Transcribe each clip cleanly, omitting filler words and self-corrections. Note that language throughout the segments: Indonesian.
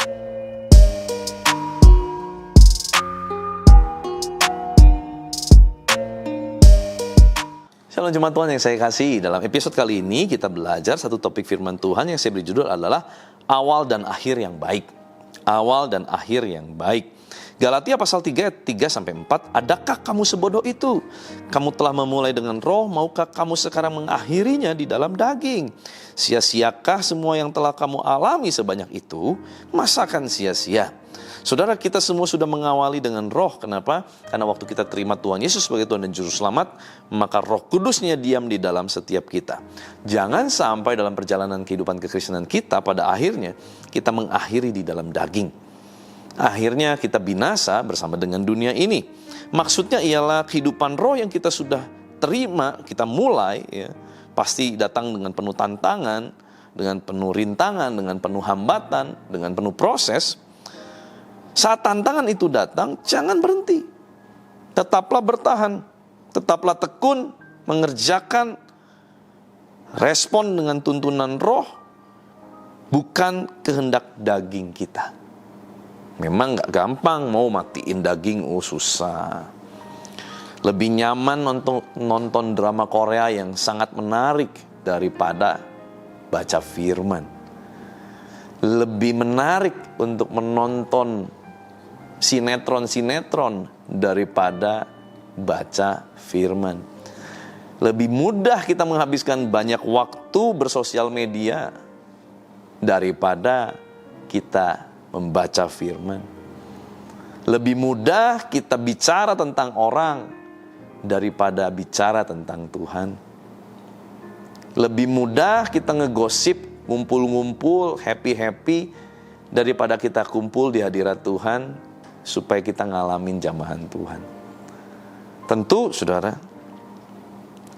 Shalom jemaat Tuhan yang saya kasih. Dalam episode kali ini kita belajar satu topik firman Tuhan yang saya beri judul adalah awal dan akhir yang baik. Awal dan akhir yang baik. Galatia pasal 3 ayat 3-4. Adakah kamu sebodoh itu? Kamu telah memulai dengan roh, maukah kamu sekarang mengakhirinya di dalam daging? Sia-siakah semua yang telah kamu alami sebanyak itu? Masakan sia-sia? Saudara, kita semua sudah mengawali dengan roh. Kenapa? Karena waktu kita terima Tuhan Yesus sebagai Tuhan dan Juru Selamat, maka Roh Kudusnya diam di dalam setiap kita. Jangan sampai dalam perjalanan kehidupan kekristenan kita, pada akhirnya kita mengakhiri di dalam daging. Akhirnya kita binasa bersama dengan dunia ini. Maksudnya ialah kehidupan roh yang kita sudah terima, kita mulai, ya, pasti datang dengan penuh tantangan, dengan penuh rintangan, dengan penuh hambatan, dengan penuh proses. Saat tantangan itu datang, jangan berhenti. Tetaplah bertahan, tetaplah tekun, mengerjakan, respon dengan tuntunan roh, bukan kehendak daging kita. Memang gak gampang mau matiin daging, susah. Lebih nyaman nonton drama Korea yang sangat menarik daripada baca firman. Lebih menarik untuk menonton sinetron daripada baca firman. Lebih mudah kita menghabiskan banyak waktu bersosial media daripada kita membaca firman. Lebih mudah kita bicara tentang orang daripada bicara tentang Tuhan. Lebih mudah kita ngegosip, ngumpul-ngumpul, happy-happy daripada kita kumpul di hadirat Tuhan supaya kita ngalamin jamahan Tuhan. Tentu, saudara,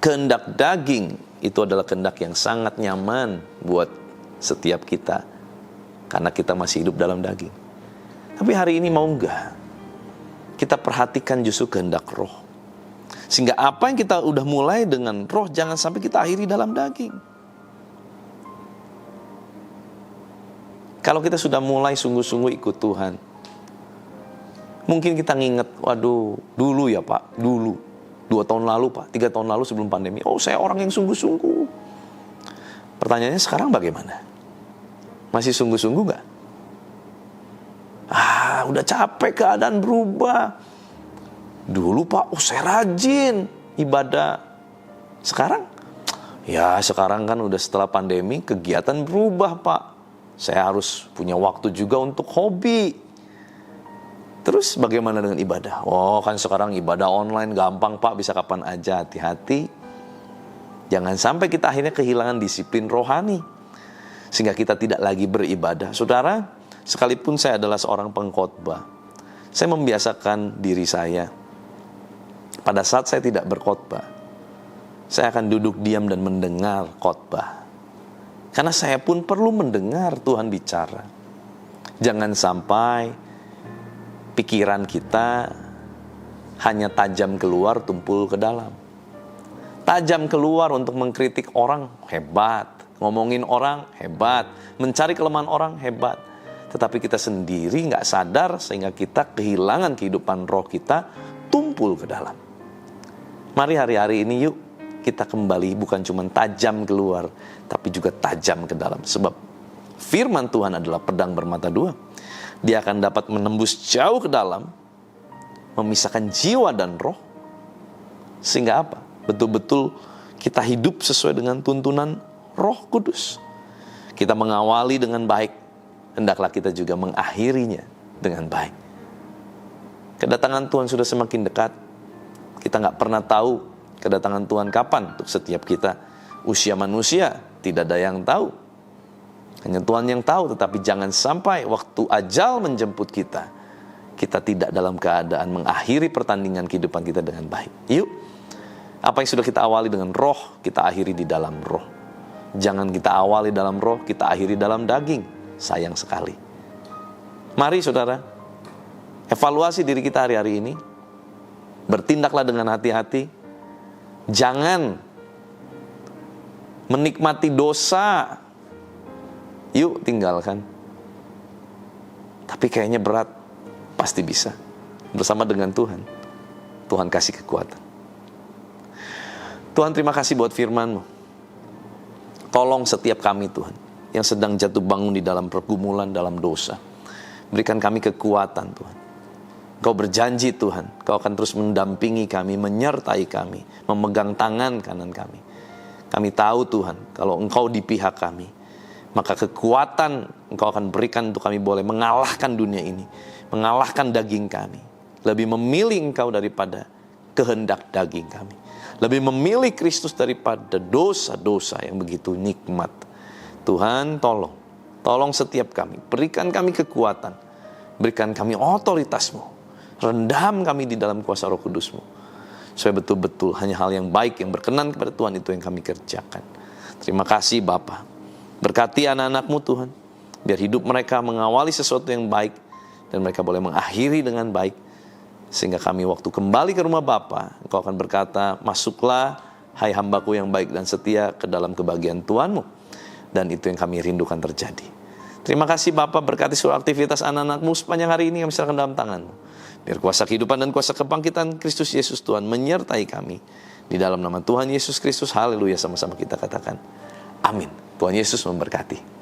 kehendak daging itu adalah kehendak yang sangat nyaman buat setiap kita, karena kita masih hidup dalam daging. Tapi hari ini mau enggak kita perhatikan justru kehendak roh, sehingga apa yang kita udah mulai dengan roh jangan sampai kita akhiri dalam daging. Kalau kita sudah mulai sungguh-sungguh ikut Tuhan, mungkin kita nginget, waduh, dulu ya Pak, dulu 2 tahun lalu Pak, 3 tahun lalu sebelum pandemi, saya orang yang sungguh-sungguh. Pertanyaannya sekarang bagaimana? Masih sungguh-sungguh gak? Udah capek, keadaan berubah. Dulu Pak, saya rajin ibadah. Sekarang? Ya sekarang kan udah setelah pandemi, kegiatan berubah Pak. Saya harus punya waktu juga untuk hobi. Terus bagaimana dengan ibadah? Kan sekarang ibadah online gampang Pak, bisa kapan aja. Hati-hati. Jangan sampai kita akhirnya kehilangan disiplin rohani, sehingga kita tidak lagi beribadah. Saudara, sekalipun saya adalah seorang pengkhotbah, saya membiasakan diri saya, pada saat saya tidak berkhotbah, saya akan duduk diam dan mendengar khotbah. Karena saya pun perlu mendengar Tuhan bicara. Jangan sampai pikiran kita hanya tajam keluar, tumpul ke dalam. Tajam keluar untuk mengkritik orang, hebat. Ngomongin orang, hebat. Mencari kelemahan orang, hebat. Tetapi kita sendiri gak sadar, sehingga kita kehilangan kehidupan roh kita, tumpul ke dalam. Mari hari-hari ini yuk kita kembali, bukan cuma tajam keluar, tapi juga tajam ke dalam. Sebab firman Tuhan adalah pedang bermata dua. Dia akan dapat menembus jauh ke dalam, memisahkan jiwa dan roh, sehingga apa? Betul-betul kita hidup sesuai dengan tuntunan Roh Kudus. Kita mengawali dengan baik, hendaklah kita juga mengakhirinya dengan baik. Kedatangan Tuhan sudah semakin dekat. Kita gak pernah tahu kedatangan Tuhan kapan untuk setiap kita. Usia manusia tidak ada yang tahu, hanya Tuhan yang tahu. Tetapi jangan sampai waktu ajal menjemput kita, kita tidak dalam keadaan mengakhiri pertandingan kehidupan kita dengan baik. Yuk, apa yang sudah kita awali dengan roh, kita akhiri di dalam roh. Jangan kita awali dalam roh, kita akhiri dalam daging. Sayang sekali. Mari saudara, evaluasi diri kita hari-hari ini. Bertindaklah dengan hati-hati. Jangan menikmati dosa. Yuk tinggalkan. Tapi kayaknya berat. Pasti bisa. Bersama dengan Tuhan, Tuhan kasih kekuatan. Tuhan, terima kasih buat firman-Mu. Tolong setiap kami, Tuhan, yang sedang jatuh bangun di dalam pergumulan, dalam dosa. Berikan kami kekuatan, Tuhan. Engkau berjanji, Tuhan, Engkau akan terus mendampingi kami, menyertai kami, memegang tangan kanan kami. Kami tahu, Tuhan, kalau Engkau di pihak kami, maka kekuatan Engkau akan berikan untuk kami boleh mengalahkan dunia ini, mengalahkan daging kami. Lebih memilih Engkau daripada kehendak daging kami. Lebih memilih Kristus daripada dosa-dosa yang begitu nikmat. Tuhan, tolong setiap kami. Berikan kami kekuatan. Berikan kami otoritas-Mu. Rendam kami di dalam kuasa Roh Kudus-Mu. Supaya betul-betul hanya hal yang baik, yang berkenan kepada Tuhan itu yang kami kerjakan. Terima kasih Bapa. Berkati anak-anak-Mu Tuhan. Biar hidup mereka mengawali sesuatu yang baik. Dan mereka boleh mengakhiri dengan baik. Sehingga kami waktu kembali ke rumah Bapa, Engkau akan berkata, masuklah hai hambaku yang baik dan setia ke dalam kebahagiaan Tuhan-Mu. Dan itu yang kami rindukan terjadi. Terima kasih Bapa, berkati seluruh aktivitas anak-anak-Mu sepanjang hari ini kami serahkan dalam tangan-Mu. Biar kuasa kehidupan dan kuasa kebangkitan Kristus Yesus Tuhan menyertai kami. Di dalam nama Tuhan Yesus Kristus, haleluya, sama-sama kita katakan amin. Tuhan Yesus memberkati.